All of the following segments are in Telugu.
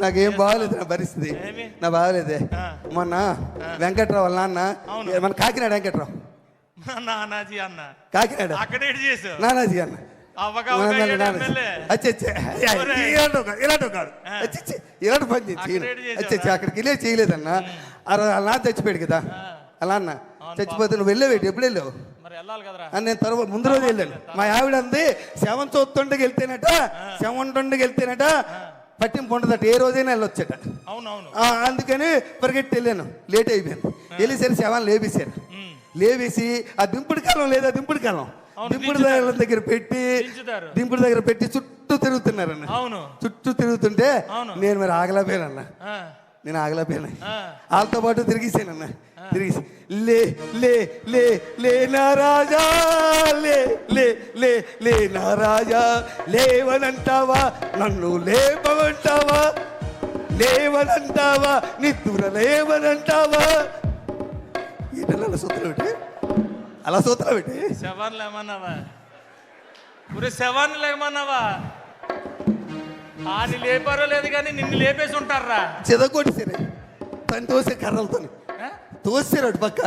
నాకేం బాగలేదు నా పరిస్థితి, నా బాగలేదే. మొన్న వెంకట్రావు వాళ్ళ నాన్న, మన కాకినాడ వెంకట్రావు నానాజీ అన్న కాకినాడ నానాజీ అన్న ఇలాంటి పని చేసి అక్కడికి వెళ్ళే చేయలేదన్న. అలా చచ్చిపోయాడు కదా అలా అన్న. చచ్చిపోతే నువ్వు వెళ్ళేవేటి, ఎప్పుడు వెళ్ళావు? నేను తర్వాత ముందు రోజు వెళ్ళాను. మా ఆవిడ అంది శవం చూస్తుండకి వెళ్తేనట పట్టింపు ఉండదట, ఏ రోజైనా వెళ్ళొచ్చట. అందుకని పరిగెట్టి వెళ్ళాను, లేట్ అయిపోయాను. వెళ్ళేసరి శవాన్ని లేవేసి ఆ దింపుడు కాలం లేదా, దింపుడు దగ్గర పెట్టి చుట్టూ తిరుగుతున్నారన్న. చుట్టూ తిరుగుతుంటే నేను మరి ఆగలేకపోయానన్న. వాళ్ళతో పాటు తిరిగేసానన్న. లే లే లే లే నా రాజా, లే లే లే లే నా రాజా, లేవనంటావా నన్ను లేవనంటావా నిద్ర లేవనంటావా. ఏంటన్నా అలా సూత్రం పెట్టి శవాన్ని లేమన్నావా? ఆయన లేపారో లేదు కానీ నిన్ను లేపేసి ఉంటారా? చెదగొట్టేసారు తను తోసే కర్రలతో తోసారు అటు పక్క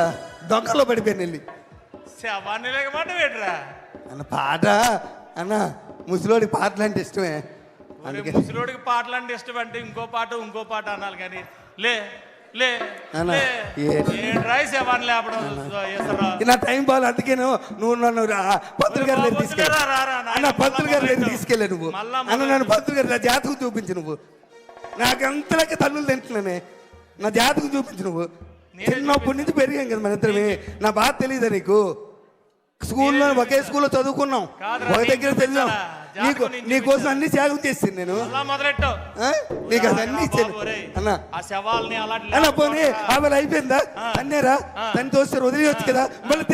దొంగలో పడిపోయాను వెళ్ళి. శవాన్ని లేకమాట వేటరా అన్న పాట అన్న. ముసలోడికి పాటలు అంటే ఇష్టమే. ముసలోడికి పాటలు అంటే ఇష్టం అంటే ఇంకో పాట అనాలి కానీ లే లే శవాన్ని లేపడం నా టైం బాగా. అందుకే నువ్వు నన్ను పంతులు గారి దగ్గర తీసుకెళ్ళా నువ్వు అన్న. నన్ను పంతులు గారి నా జాతకం చూపించు నువ్వు. నాకంతలకి తల్లులు తింటున్నానే, నా జాతకం చూపించు నువ్వు. చిన్నప్పటి నుంచి పెరిగాం కదా మన ఇద్దరమే. నా బాధ తెలియదా నీకు? స్కూల్లో ఒకే స్కూల్లో చదువుకున్నాం, ఒక దగ్గర చదివాం. నీకోసం అన్ని త్యాగం చేసింది నేను. నీకు అది అన్ని ఇచ్చాను అన్న. పోనీ ఆమె అయిపోయిందా అన్నేరా? తను తోస్తారు వదిలేయచ్చు కదా. మళ్ళీ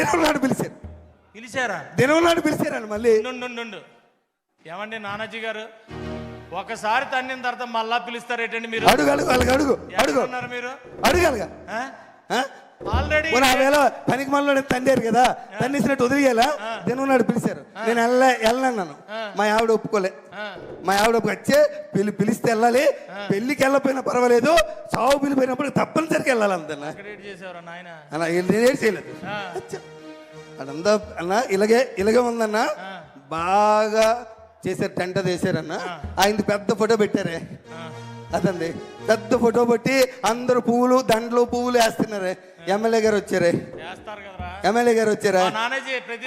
దినవనాడు పిలిచారని మళ్ళీ. ఏమండి నానాజీ గారు, ఒకసారి తన్నిన తర్వాత మళ్ళా పిలుస్తారేటండి మీరు? అడుగు మీరు అడగాలిగా. ఆల్రెడీ పనికి మళ్ళీ తండారు కదా, తన్నేసినట్టు వదిలేయాలా? దినవనాడు పిలిచారు, నేను వెళ్ళన్నాను. మా ఆవిడ ఒప్పుకోలే. మా ఆవిడ వచ్చే పిలిస్తే వెళ్ళాలి, పెళ్లికి వెళ్ళకపోయినా పర్వాలేదు, చావు పిలిపోయినప్పుడు తప్పనిసరికి వెళ్ళాలి అంతన్నా. నేనేం చేయలేదు అదంతా అన్న. ఇలాగే ఉందన్న. బాగా చేశారు, టెంట చేశారన్న. ఆయన పెద్ద ఫోటో పెట్టారే అదండి, పెద్ద ఫోటో పెట్టి అందరు దండలు పువ్వులు వేస్తున్నారే. ఎమ్మెల్యే గారు వచ్చారా?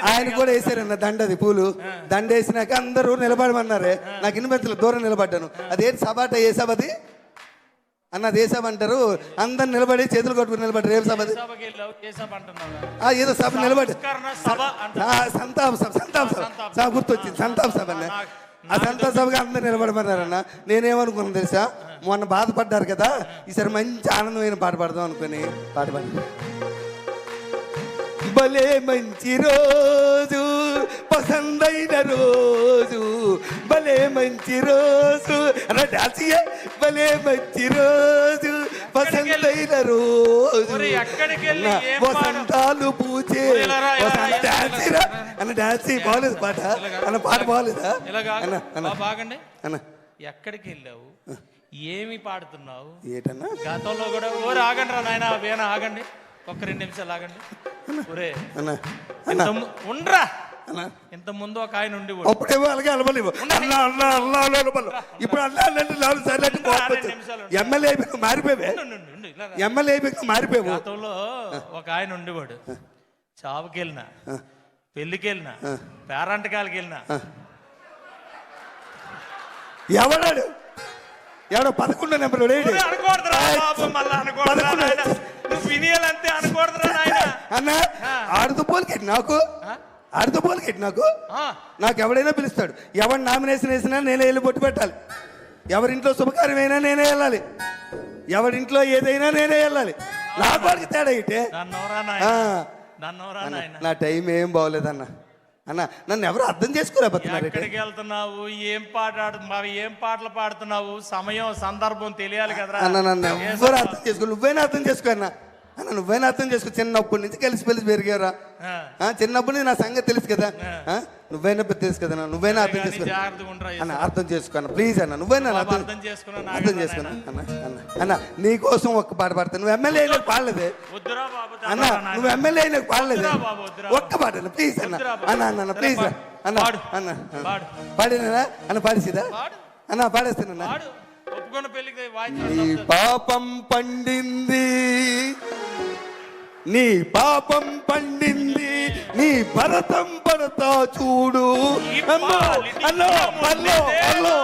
ఆయన కూడా వేసారన్న దండది పూలు. దండ వేసినాక అందరూ నిలబడమన్నారే. నాకు ఇన్వెంతలు దూరం నిలబడ్డాను. అదేంటి సభ ఏ సభది అన్న? ఏ సభ అంటారు? అందరు నిలబడి చేతులు కొట్టుకుని నిలబడ్డారు. ఏం సభది? ఏదో సభ నిలబడి సంతాప సభ గుర్తొచ్చింది. సంతాప సభ అన్న. ఆ సంతాప సభగా అందరు నిలబడమన్నారన్న. నేనేమనుకున్నాను తెలుసా, మొన్న బాధపడ్డారు కదా, ఈసారి మంచి ఆనందమైన పాట పాడదాం అనుకుని పాట పాడాను. భలే మంచి రోజు, పసందైన రోజు, భలే మంచి రోజు అన్న. డాన్సియే భలే మంచి రోజు, పసందైన రోజు, వసంతాలు పూచే డాన్సీరా అన్న. డాన్సీ బాగలేదు పాట అన్న. పాట బాగలేదా బాగండి అన్న? ఎక్కడికి వెళ్ళావు, ఏమి పాడుతున్నావు? ఏటన్నా గతంలో కూడా ఆగండి రా నాయన, వేణ ఆగండి, ఒక్క 2 నిమిషాలు ఆగండి. ఉండరా ఇంత ముందు ఒక ఆయన ఉండి అప్పుడేమో అలాగే అలవలేవు. ఇప్పుడు ఎమ్మెల్యే మారిపోయావు. గతంలో ఒక ఆయన ఉండేవాడు. చావుకి వెళ్ళినా, పెళ్లికి వెళ్ళినా, పేరంటకాలకి వెళ్ళినా ఎవడాడు 11 నెంబర్ అన్న. ఆడుతోపోలికెట్టి నాకు ఎవడైనా పిలుస్తాడు. ఎవరి నామినేషన్ వేసినా నేనే వెళ్ళి బొట్టు పెట్టాలి. ఎవరింట్లో శుభకార్యమైనా నేనే వెళ్ళాలి. ఎవరింట్లో ఏదైనా నేనే వెళ్ళాలి. నా వాడికి తేడా ఇటే. నా టైం ఏం బాగోలేదన్న. అన్న నన్ను ఎవరు అర్థం చేసుకోలేకపోతున్నారు. ఎక్కడికి వెళ్తున్నావు, ఏం పాటలు పాడుతున్నావు, సమయం సందర్భం తెలియాలి కదా అన్న. నన్ను ఎవరు అర్థం చేసుకో. నువ్వైనా అర్థం చేసుకో అన్న. అన్న నువ్వైనా అర్థం చేసుకో, చిన్నప్పటి నుంచి కలిసి పెరిగారా, చిన్నప్పటి నుంచి నా సంగతి తెలుసు కదా, నువ్వైనా తెలుసు కదా, నువ్వైనా అర్థం చేసుకో అన్న, అర్థం చేసుకో అన్న, ప్లీజ్ అన్న, నువ్వైనా అర్థం చేసుకున్నా అన్న. అన్న అన్న నీ కోసం ఒక్క పాట పాడతా, నువ్వు ఎమ్మెల్యే అయినా పాడలేదే అన్న, నువ్వు ఎమ్మెల్యే అయినా పాడలేదే, ఒక్క పాట అన్న ప్లీజ్ అన్న, అన్న అన్న ప్లీజ్ అన్న, అన్న పాడినా అన్న, పాడేసిదా అన్న, పాడేస్తానన్నా. నీ పాపం పండింది, నీ పాపం పండింది, నీ భరతం పడతా చూడు. అన్నో అన్నో అన్నో అన్నో